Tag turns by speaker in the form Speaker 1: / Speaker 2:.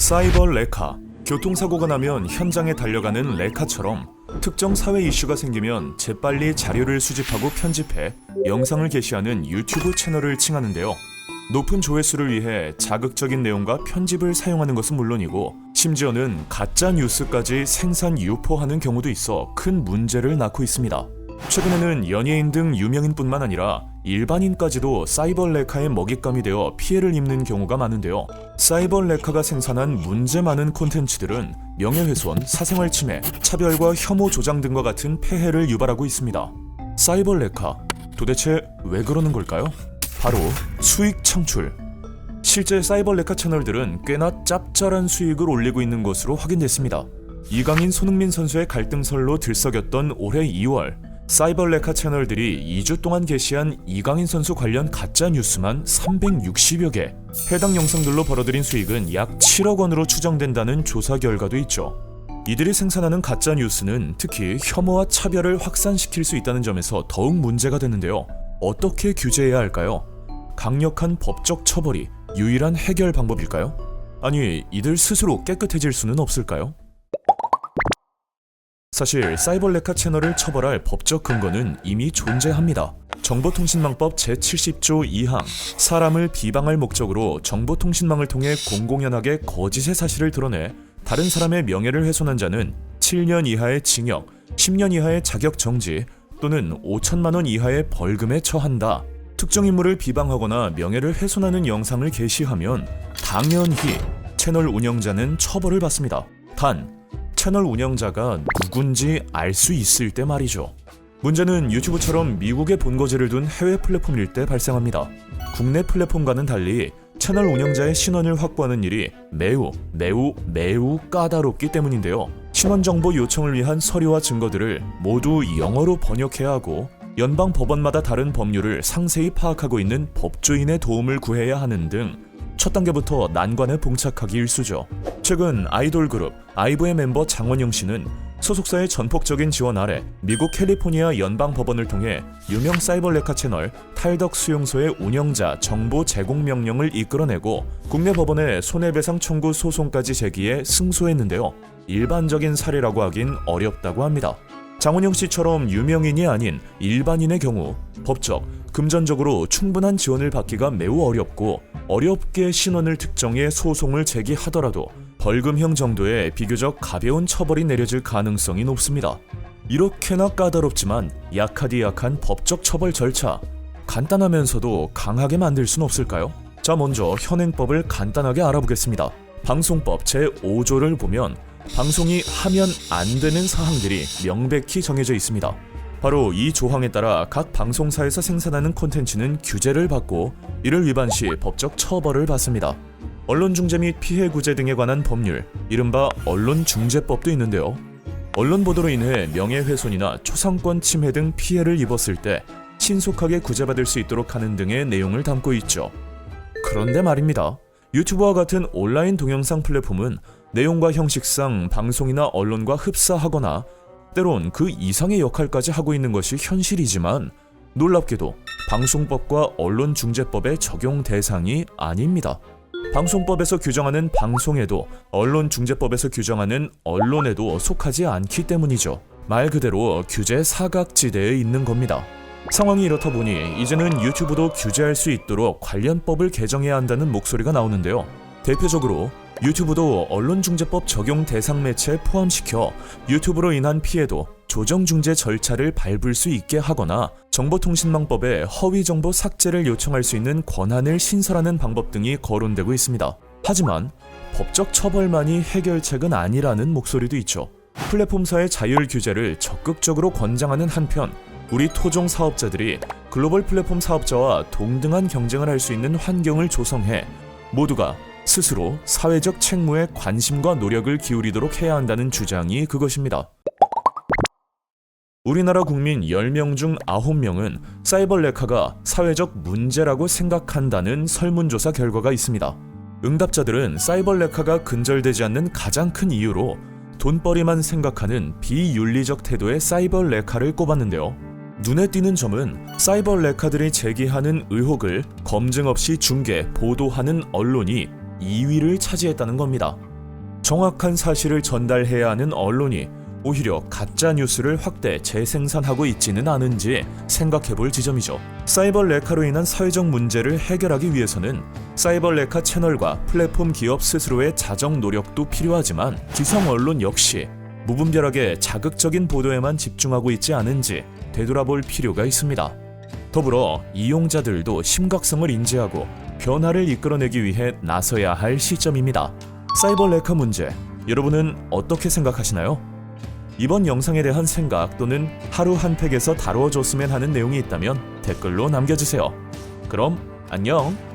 Speaker 1: 사이버 레카, 교통사고가 나면 현장에 달려가는 레카처럼 특정 사회 이슈가 생기면 재빨리 자료를 수집하고 편집해 영상을 게시하는 유튜브 채널을 칭하는데요. 높은 조회수를 위해 자극적인 내용과 편집을 사용하는 것은 물론이고 심지어는 가짜 뉴스까지 생산 유포하는 경우도 있어 큰 문제를 낳고 있습니다. 최근에는 연예인 등 유명인뿐만 아니라 일반인까지도 사이버 레카의 먹잇감이 되어 피해를 입는 경우가 많은데요. 사이버 레카가 생산한 문제 많은 콘텐츠들은 명예훼손, 사생활 침해, 차별과 혐오 조장 등과 같은 폐해를 유발하고 있습니다. 사이버 레카, 도대체 왜 그러는 걸까요? 바로 수익 창출. 실제 사이버 레카 채널들은 꽤나 짭짤한 수익을 올리고 있는 것으로 확인됐습니다. 이강인, 손흥민 선수의 갈등설로 들썩였던 올해 2월 사이버 레카 채널들이 2주 동안 게시한 이강인 선수 관련 가짜 뉴스만 360여 개, 해당 영상들로 벌어들인 수익은 약 7억 원으로 추정된다는 조사 결과도 있죠. 이들이 생산하는 가짜 뉴스는 특히 혐오와 차별을 확산시킬 수 있다는 점에서 더욱 문제가 되는데요. 어떻게 규제해야 할까요? 강력한 법적 처벌이 유일한 해결 방법일까요? 아니, 이들 스스로 깨끗해질 수는 없을까요? 사실 사이버 레카 채널을 처벌할 법적 근거는 이미 존재합니다. 정보통신망법 제70조 2항, 사람을 비방할 목적으로 정보통신망을 통해 공공연하게 거짓의 사실을 드러내 다른 사람의 명예를 훼손한 자는 7년 이하의 징역, 10년 이하의 자격 정지 또는 5천만 원 이하의 벌금에 처한다. 특정 인물을 비방하거나 명예를 훼손하는 영상을 게시하면 당연히 채널 운영자는 처벌을 받습니다. 단, 채널 운영자가 누군지 알 수 있을 때 말이죠. 문제는 유튜브처럼 미국에 본거지를 둔 해외 플랫폼일 때 발생합니다. 국내 플랫폼과는 달리 채널 운영자의 신원을 확보하는 일이 매우 까다롭기 때문인데요. 신원 정보 요청을 위한 서류와 증거들을 모두 영어로 번역해야 하고 연방 법원마다 다른 법률을 상세히 파악하고 있는 법조인의 도움을 구해야 하는 등 첫 단계부터 난관에 봉착하기 일쑤죠. 최근 아이돌 그룹 아이브의 멤버 장원영 씨는 소속사의 전폭적인 지원 아래 미국 캘리포니아 연방법원을 통해 유명 사이버 레카 채널 탈덕 수용소의 운영자 정보 제공 명령을 이끌어내고 국내 법원에 손해배상 청구 소송까지 제기해 승소했는데요. 일반적인 사례라고 하긴 어렵다고 합니다. 장원영 씨처럼 유명인이 아닌 일반인의 경우 법적, 금전적으로 충분한 지원을 받기가 매우 어렵고 어렵게 신원을 특정해 소송을 제기하더라도 벌금형 정도의 비교적 가벼운 처벌이 내려질 가능성이 높습니다. 이렇게나 까다롭지만 약하디 약한 법적 처벌 절차, 간단하면서도 강하게 만들 순 없을까요? 자, 먼저 현행법을 간단하게 알아보겠습니다. 방송법 제5조를 보면 방송이 하면 안 되는 사항들이 명백히 정해져 있습니다. 바로 이 조항에 따라 각 방송사에서 생산하는 콘텐츠는 규제를 받고 이를 위반 시 법적 처벌을 받습니다. 언론중재 및 피해구제 등에 관한 법률, 이른바 언론중재법도 있는데요. 언론 보도로 인해 명예훼손이나 초상권 침해 등 피해를 입었을 때 신속하게 구제받을 수 있도록 하는 등의 내용을 담고 있죠. 그런데 말입니다. 유튜브와 같은 온라인 동영상 플랫폼은 내용과 형식상 방송이나 언론과 흡사하거나 때론 그 이상의 역할까지 하고 있는 것이 현실이지만 놀랍게도 방송법과 언론중재법의 적용 대상이 아닙니다. 방송법에서 규정하는 방송에도 언론중재법에서 규정하는 언론에도 속하지 않기 때문이죠. 말 그대로 규제 사각지대에 있는 겁니다. 상황이 이렇다 보니 이제는 유튜브도 규제할 수 있도록 관련 법을 개정해야 한다는 목소리가 나오는데요. 대표적으로 유튜브도 언론중재법 적용 대상 매체에 포함시켜 유튜브로 인한 피해도 조정중재 절차를 밟을 수 있게 하거나 정보통신망법에 허위정보 삭제를 요청할 수 있는 권한을 신설하는 방법 등이 거론되고 있습니다. 하지만 법적 처벌만이 해결책은 아니라는 목소리도 있죠. 플랫폼사의 자율 규제를 적극적으로 권장하는 한편 우리 토종 사업자들이 글로벌 플랫폼 사업자와 동등한 경쟁을 할 수 있는 환경을 조성해 모두가 스스로 사회적 책무에 관심과 노력을 기울이도록 해야 한다는 주장이 그것입니다. 우리나라 국민 10명 중 9명은 사이버 레카가 사회적 문제라고 생각한다는 설문조사 결과가 있습니다. 응답자들은 사이버 레카가 근절되지 않는 가장 큰 이유로 돈벌이만 생각하는 비윤리적 태도의 사이버 레카를 꼽았는데요. 눈에 띄는 점은 사이버 레카들이 제기하는 의혹을 검증 없이 중계, 보도하는 언론이 2위를 차지했다는 겁니다. 정확한 사실을 전달해야 하는 언론이 오히려 가짜 뉴스를 확대 재생산하고 있지는 않은지 생각해볼 지점이죠. 사이버 레카로 인한 사회적 문제를 해결하기 위해서는 사이버 레카 채널과 플랫폼 기업 스스로의 자정 노력도 필요하지만 기성 언론 역시 무분별하게 자극적인 보도에만 집중하고 있지 않은지 되돌아볼 필요가 있습니다. 더불어 이용자들도 심각성을 인지하고 변화를 이끌어내기 위해 나서야 할 시점입니다. 사이버 레카 문제, 여러분은 어떻게 생각하시나요? 이번 영상에 대한 생각 또는 하루 한 팩에서 다루어줬으면 하는 내용이 있다면 댓글로 남겨주세요. 그럼 안녕!